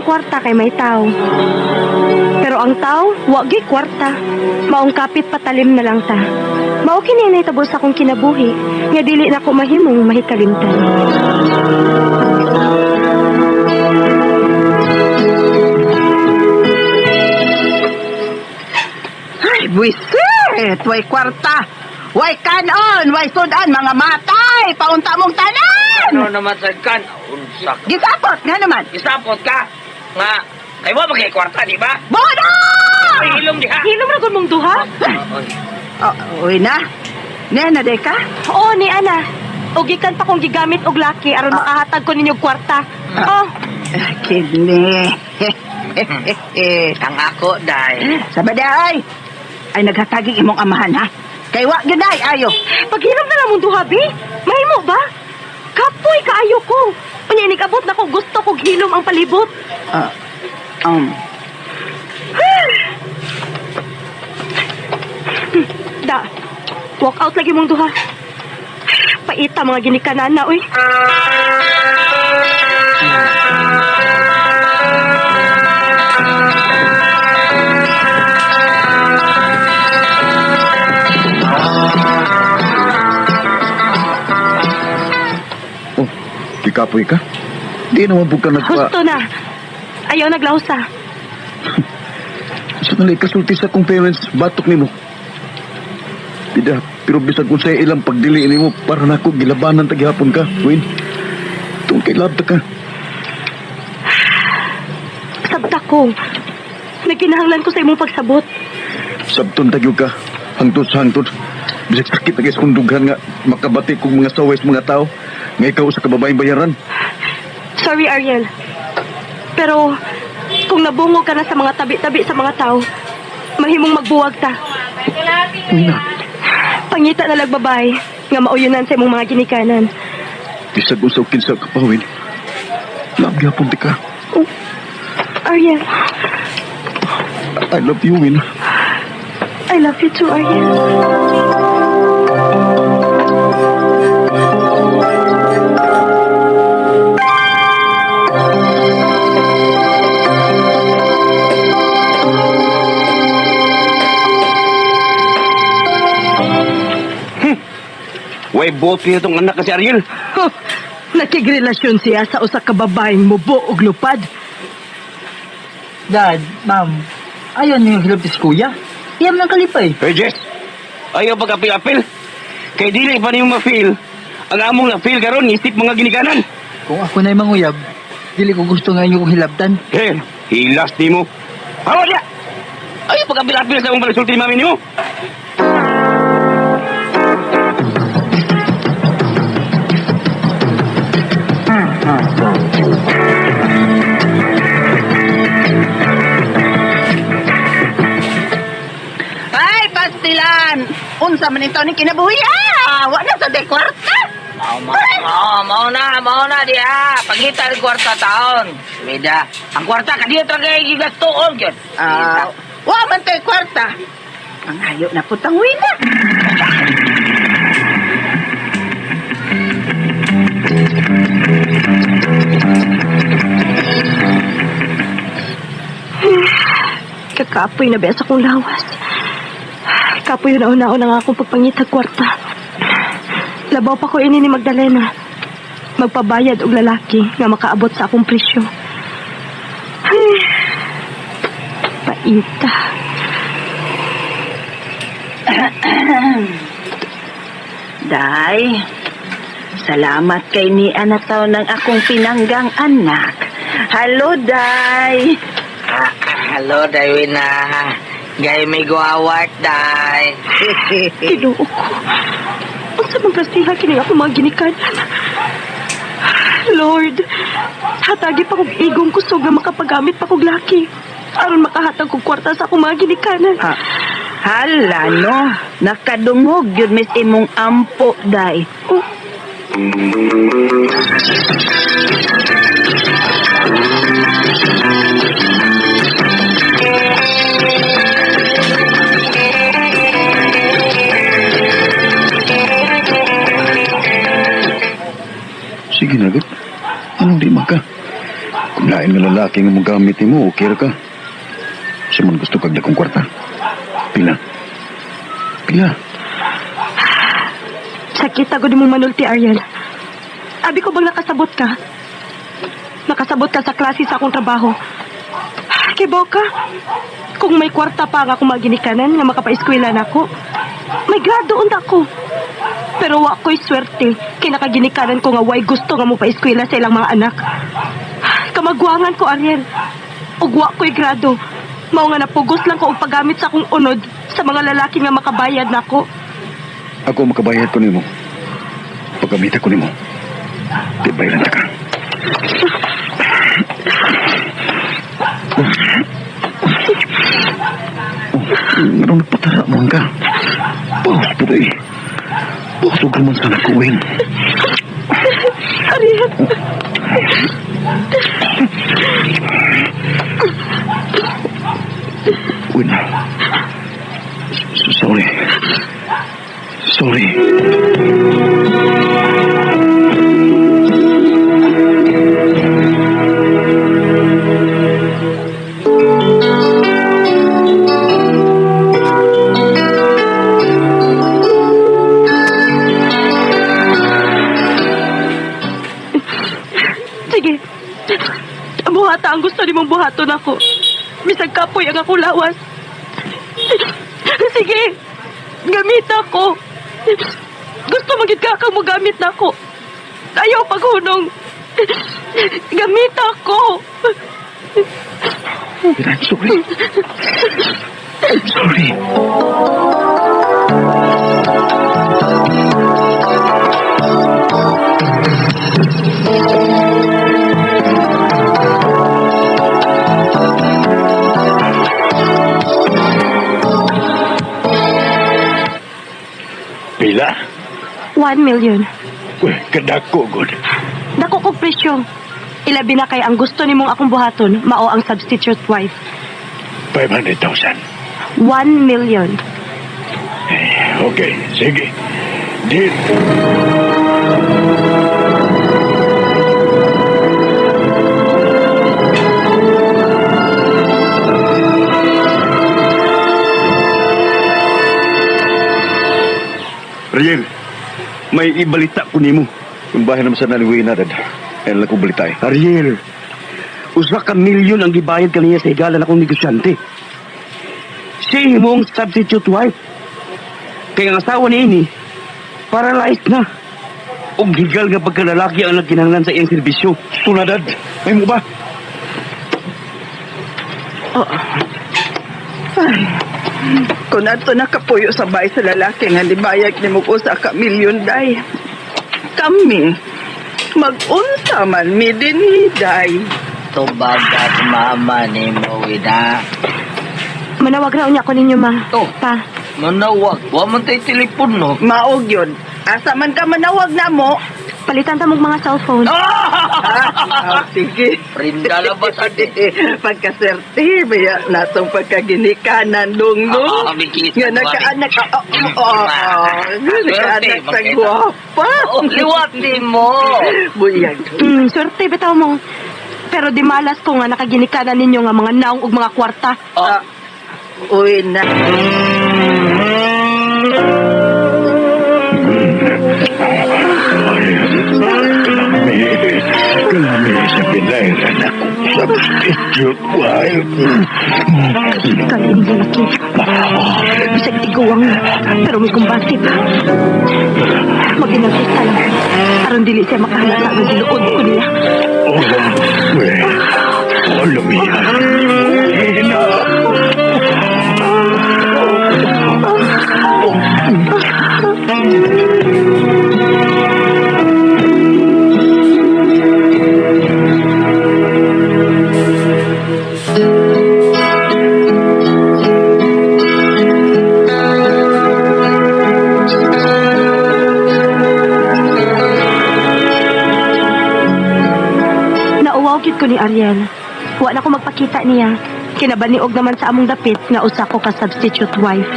ang kwarta kay may tao. Pero ang tao, wagi kwarta. Maong kapit patalim na lang ta. Mao kini nahitabo sa akong kinabuhi, nga dili na ko mahimong mahikalimtan. Ay, buisit! Way kwarta! Way kanon! Way sudan! Mga matay! Paunta mong tanan! Ano naman sa kan? Unsak. Gisapot nga naman! Isapot ka. Nga, kayo ba magkay kwarta, di ba? Bono! Ay, hilom diha. Hilom ra gud mong duha? Uy na. Nena, de ka? Oo, ni ana. Og gikan pa kong gigamit og laki aron makahatag ko ninyo kwarta. Oh, Kidney. Ang ako, day. Sabaday! Ay naghataging imong amahan, ha? Kay wa gyuday ayo. paghilom na lang mong duha, bi. Mahimo ba? Kapoy kaayo ko. Unya nigabot na ko gusto kog hilom ang palibot. Da. Walk out lagi mong duha. Paita mga ginikanan na, uy. Oh, kikapoy ka? Di naman po ka Gusto na. Ayaw naglausa. Sa nalay kasulti sa kong parents, batok ni mo. Pida, pero bisag kung sa'yo ilang pagdili ni mo para na ako gilabanan tagihapon ka, Win. Itong kay labda ka. Sabta ko. Nagkinahanglan ko sa imong pagsabot. Sabton tagyo ka, hangtod sa hangtod. Bisag sakit na kong dughan nga makabati kong mga saway sa mga tao nga ikaw sa kababaeng bayaran. Sorry, Ariel. Pero, kung nabungog ka na sa mga tabi-tabi sa mga tao, mahimong magbuwag ta. Uy na, Pangita na lagbabay, nga mauyunan sa imong mga ginikanan. bisag kung sa ukin sa kapawin. Labgihapon ti ka. Oh, Ariel, I love you, Win. I love you too, Ariel. Way bote itong anak ka si Ariel. Nakigrelasyon siya sa usa ka babaeng mubo og lupad. Dad, ma'am, ayaw niyo yung hilap si kuya. Iyam ng kalipay. Hey, Jess. Ayaw pag-apil-apil. Kay dili pa niyo ma-feel. Ang among na-feel karon isip mga ginikanan. Kung ako na yung manguyab, dili ko gusto nga inyo kong hilabtan. Eh, hilas di mo. Hawa niya! Ayaw pag-apil-apil sa mong palisulti mami niyo. Ay, pastilan! Unsa man ito ni kinabuhi? Wa na sa dekwarta! Mao na dia. Pagita ang kwarta taon. Beda. Ang kwarta kadiya tagay gigastuon gyud. Wa man tay kwarta. Ang hayo na putang wina. Kakapoy na besa kong lawas. Kapoy na una-una nga akong pagpangitag kwarta. Labaw pa ko ini ni Magdalena. Magpabayad og lalaki nga makaabot sa akong presyo. Paita. Day, salamat kay ni anataw ng akong pinanggang anak. Hello, Day. Hello, Daywina. Gay may guawat, Day. Tinuo ko. Unsa man kasiha kini ako mga ginikanan. Lord, hatagi pa kong igong kusog nga makapagamit pa kong laki. Aron makahatag kong kwarta sa akong mga ginikanan. Hala, no? Nakadungog yun, Miss imong ampo, Day. Oh, Sige na, Gut. Anong di maka? Kung lain babae nga lalaki nga mong gamit mo, okay ra ka? Siya man gusto kag dakong kwarta. Pila? Pila? Sakit ako di mong manulti, Ariel. Abi ko bang nakasabot ka? Nakasabot ka sa klase sa akong trabaho. Kibaw ka? Kung may kwarta pa nga akong maginikanan nga makapaeskwela na ako, may graduon na ako. Pero wa ko'y swerte kay nakaginikanan ko nga way gusto nga mo paeskwela sa ilang mga anak. Kamagwangan ko, Ariel. Ug wa ko'y grado. Mao nga napugos lang ko og paggamit sa akong unod sa mga lalaki nga makabayad nako. Ako makabayad ko nimo. Paggamit ko nimo. Tibayran ta ka. Meron nagpatara mo ka. Paus po tayo. Paus huwag naman sana kuwin. Ariel. Win. Sorry. Sorry. Sige. Buhata ang gusto ni mong buhaton ako. Bisag kapoy ang ako lawas. Sige. Gamit ako. Gusto magit ka kang mo gamit na ako. Ayaw paghunong. Gamit ako. I'm sorry. I'm sorry. Pila? 1 million. Uy, kadako, good. Dako kog presyo. Ilabi na kay ang gusto ni mong akong buhaton, mao ang substitute wife. 500,000. 1 million. Okay, sige. Deal. Ariel, may ibalita ko nimo. Yung bahay naman sa naliwi na, dad. Ayan lang kong balita eh. Ariel, usa ka milyon ang gibayad kaniya sa higalan akong negosyante. Siya imong substitute wife. Kaya ang asawa ni ini, paralyzed na. O higal nga pagkalalaki ang nagkinahanglan sa iyang serbisyo. Sunadad, may mo ba? Kung ato nakapuyo sa bahay sa lalaki nga libayag ni mo ko sa kamilyon day. Kami, mag-unsa man mi dinhi day. Tubag at mama ni mo, Wida. Manawag na unya ko ninyo, ma. Oh. Pa. Manawag. Wa man tayo telepon, no? Maog yun. Asa man ka manawag na mo. Palitan ta mong mga cellphone. Sige. Rinda labas ate. Pagkaserte, baya natong pagkaginikanan dong-dong. Mikis. Nga nagkaanak, nagkaanak sa guwapa. Liwat din mo. Buyag. Swerte bitaw mo. Pero di malas ko nga nakaginikanan ninyo nga mga naong ug mga kwarta. Uy na. Kalami sa pinairan ako. Substitute wife. Kaya yung lalaki. Bisag tigawang pero may kumbati pa. Maginagkita lang. Aron dili siya makahalata ng giluod ko nila. Lumihan. Hina. Nauwagid ko ni Ariel. Wa na ko magpakita niya. Kinabaniog naman sa among dapit nga usa ko ka substitute wife.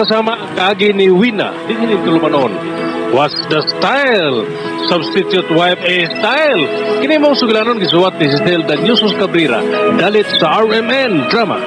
makasama kaagi ni Wina di hinig tulumanon. What's the style? Substitute wife a style. Kini mong suglanon gisuwat ni Siselda Yusos Cabrera dalit sa RMN Drama.